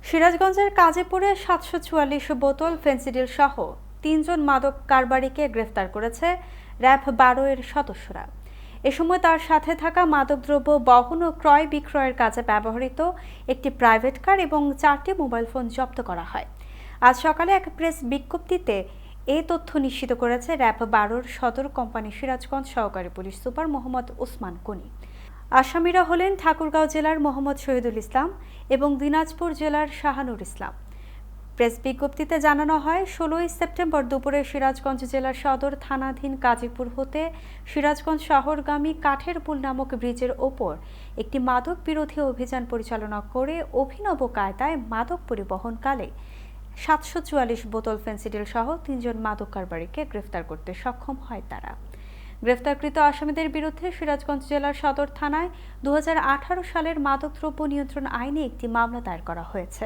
সিরাজগঞ্জের কাজীপুরে ৭৪৪ বোতল ফেনসিডিল সহ ৩ জন মাদক কারবারিকে গ্রেফতার করেছে র‍্যাব ১২ এর সদস্যরা। এ সময় তার সাথে থাকা মাদকদ্রব্য বহন ও ক্রয় বিক্রয়ের কাজে ব্যবহৃত একটি প্রাইভেট কার এবং ৪টি মোবাইল ফোন জব্দ করা হয়। আজ সকালে এক প্রেস বিজ্ঞপ্তিতে এ তথ্য নিশ্চিত করেছে র‍্যাব ১২ সদর কোম্পানি সিরাজগঞ্জ সহকারী পুলিশ সুপার মোহাম্মদ ওসমান গনি। আসামিরা হলেন ঠাকুরগাঁও জেলার মোহাম্মদ শহীদুল ইসলাম এবং দিনাজপুর জেলার শাহানুর ইসলাম। প্রেস বিজ্ঞপ্তিতে জানানো হয়, ১৬ সেপ্টেম্বর দুপুরে সিরাজগঞ্জ জেলার সদর থানাধীন কাজীপুর হতে সিরাজগঞ্জ শহরগামী কাঠের পুল নামক ব্রিজের ওপর একটি মাদক বিরোধী অভিযান পরিচালনা করে অভিনব কায়দায় মাদক পরিবহনকালে ৭৪৪ বোতল ফেনসিডিল সহ ৩ জন মাদক কারবারিকে গ্রেফতার করতে সক্ষম হয় তারা। গ্রেফতারকৃত আসামিদের বিরুদ্ধে সিরাজগঞ্জ জেলার সদর থানায় ২০১৮ সালের মাদকদ্রব্য নিয়ন্ত্রণ আইনে একটি মামলা দায়ের করা হয়েছে।